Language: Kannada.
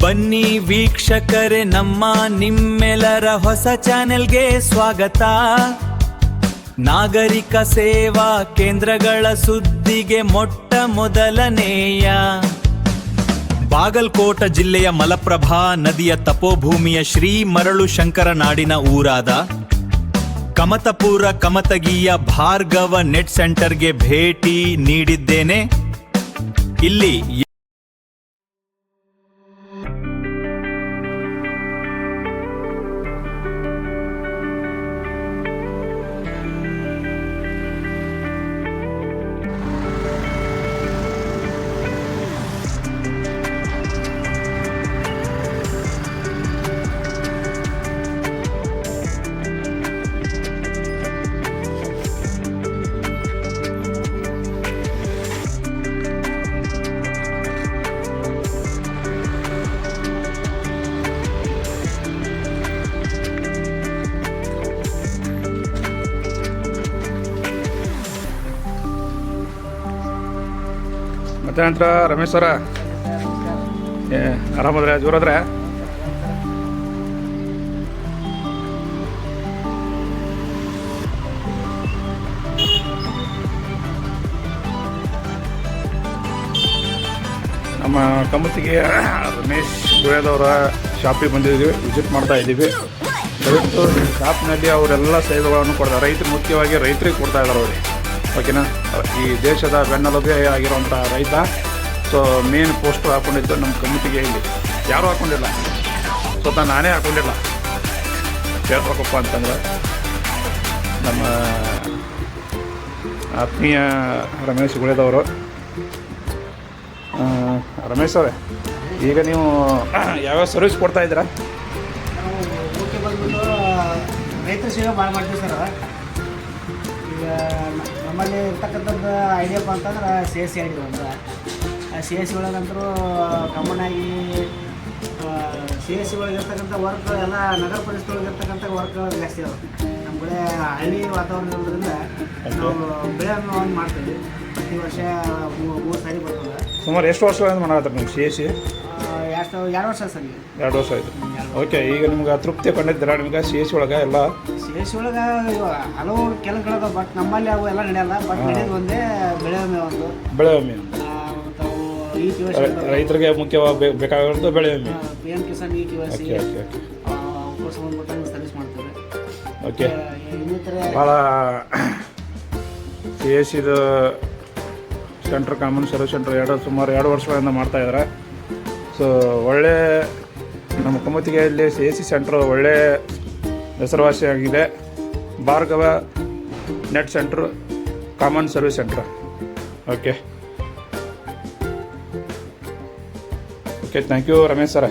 ಬನ್ನಿ ವೀಕ್ಷಕರೇ, ನಮ್ಮ ನಿಮ್ಮೆಲ್ಲರ ಹೊಸ ಚಾನೆಲ್ಗೆ ಸ್ವಾಗತ. ನಾಗರಿಕ ಸೇವಾ ಕೇಂದ್ರಗಳ ಸುದ್ದಿಗೆ ಮೊಟ್ಟ ಮೊದಲನೆಯ ಬಾಗಲಕೋಟ ಜಿಲ್ಲೆಯ ಮಲಪ್ರಭಾ ನದಿಯ ತಪೋಭೂಮಿಯ ಶ್ರೀ ಮರಳು ಶಂಕರ ನಾಡಿನ ಊರಾದ ಕಮತಪುರ ಕಮತಗಿಯ ಭಾರ್ಗವ ನೆಟ್ ಸೆಂಟರ್ಗೆ ಭೇಟಿ ನೀಡಿದ್ದೇನೆ. ಇಲ್ಲಿ ಮತ್ತೆ ನಂತರ ರಮೇಶ್ ಅವರ ಆರಾಮದ್ರೆ ಜೋರಾದ್ರೆ ನಮ್ಮ ಕಮತಿಗೆ ರಮೇಶ್ ಗುಳೇದವರ ಶಾಪಿಗೆ ಬಂದಿದ್ದೀವಿ, ವಿಸಿಟ್ ಮಾಡ್ತಾ ಇದ್ದೀವಿ. ದಯವಿಟ್ಟು ಶಾಪ್ನಲ್ಲಿ ಅವರೆಲ್ಲ ಸೇವೆಗಳನ್ನು ಕೊಡ್ತಾರೆ. ರೈತರು ಮುಖ್ಯವಾಗಿ ರೈತರಿಗೆ ಕೊಡ್ತಾ ಇದ್ದಾರೆ ಅವರು, ಓಕೆನಾ. ಈ ದೇಶದ ಬೆನ್ನೆಲುಬೆ ಆಗಿರುವಂಥ ರೈತ. ಸೊ ಮೇನ್ ಪೋಸ್ಟರ್ ಹಾಕ್ಕೊಂಡಿದ್ದು ನಮ್ಮ ಕಮಿಟಿಗೆ. ಇಲ್ಲಿ ಯಾರೂ ಹಾಕ್ಕೊಂಡಿಲ್ಲ, ಸ್ವತಃ ನಾನೇ ಹಾಕ್ಕೊಂಡಿಲ್ಲ. ಹೇಳ್ಬೇಕಪ್ಪ ಅಂತಂದ್ರೆ ನಮ್ಮ ಆತ್ಮೀಯ ರಮೇಶ್ ಗುಳೇದವರು. ರಮೇಶ್ ಅವರೇ, ಈಗ ನೀವು ಯಾವ್ಯಾವ ಸರ್ವಿಸ್ ಕೊಡ್ತಾ ಇದ್ದೀರಾ? ಓಕೆ, ಬಂದ್ಬಿಟ್ಟು ರೈತರ ಸೇವೆ ಭಾಳ ಮಾಡ್ತೀವಿ ಸರ್. ಈಗ ನಮ್ಮಲ್ಲಿ ಇರ್ತಕ್ಕಂಥದ್ದು ಐಡಿಯಪ್ಪ ಅಂತಂದ್ರೆ ಸಿ ಎಸ್ ಸಿ ಐಡಿ ಒಂದು. ಆ ಸಿ ಎಸ್ ಸಿ ಒಳಗಂತರೂ ಕಾಮನ್ ಆಗಿ ಸಿ ಎಸ್ ಸಿ ಒಳಗೆ ಇರ್ತಕ್ಕಂಥ ವರ್ಕ್ ಎಲ್ಲ ನಗರ ಪರಿಸ್ಥಿತಿ ಒಳಗೆ ಇರ್ತಕ್ಕಂಥ ವರ್ಕ್ ಜಾಸ್ತಿ ಅದಾವೆ. ನಮ್ಮ ಕಡೆ ಹಳ್ಳಿ ವಾತಾವರಣ ಇರೋದ್ರಿಂದ ನಾವು ಬೆಳೆ ಒಂದು ಮಾಡ್ತೀವಿ. ಪ್ರತಿ ವರ್ಷ 3 ಸಾರಿ ಬರ್ತದೆ. ಸುಮಾರು ಎಷ್ಟು ವರ್ಷ ಮಾಡಾತಾರೆ ನೀವು ಸಿ ಎಸ್ ಸಿ? 2 ವರ್ಷ ಸರ್. 2 ವರ್ಷ ಆಯಿತು. ಓಕೆ, ಈಗ ನಿಮ್ಗೆ ತೃಪ್ತಿ ಕಂಡಿದ್ದೀರಾ ನಿಮ್ಗೆ ಸಿ ಎಸ್ ಸಿ ಒಳಗೆ? ಎಲ್ಲ ಸಿ ಎಸ್ ಸಿ ಒಳಗೆ ಹಲವು ಕೆಲಸಗಳದ, ಬಟ್ ನಮ್ಮಲ್ಲಿ ಅವು ಎಲ್ಲ ನಡೆಯಲ್ಲ. ಬಟ್ ನಡೆಯೋದು ಒಂದೇ ಬೆಳೆ ವಿಮೆ ಒಂದು. ಬೆಳೆ ವಿಮೆ ಈ ರೈತರಿಗೆ ಮುಖ್ಯವಾಗಿ ಬೇಕಾಗಿರೋದು ಬೆಳೆ ವಿಮೆ. ಪಿ ಎಂ ಕಿಸಾನ್ ಈ KYC ಸಂಬಂಧಪಟ್ಟ ಸರ್ವಿಸ್ ಮಾಡ್ತೀವಿ. ಓಕೆ, ಭಾಳ ಸಿ ಎಸ್ ಸಿದು ಸೆಂಟ್ರ್, ಕಾಮನ್ ಸರ್ವಿಸ್ ಸೆಂಟ್ರ್ ಸುಮಾರು 2 ವರ್ಷಗಳಿಂದ ಮಾಡ್ತಾಯಿದ್ದಾರೆ. ಸೊ ಒಳ್ಳೆ ನಮ್ಮ ಕಮತಿಗೆಯಲ್ಲಿ ಸಿ ಎಸ್ ಸಿ ಸೆಂಟ್ರ್ ಒಳ್ಳೆ ಹೆಸರುವಾಸಿಯಾಗಿದೆ. Bhargava net centre, common service centre. Okay, thank you Ramesh sir.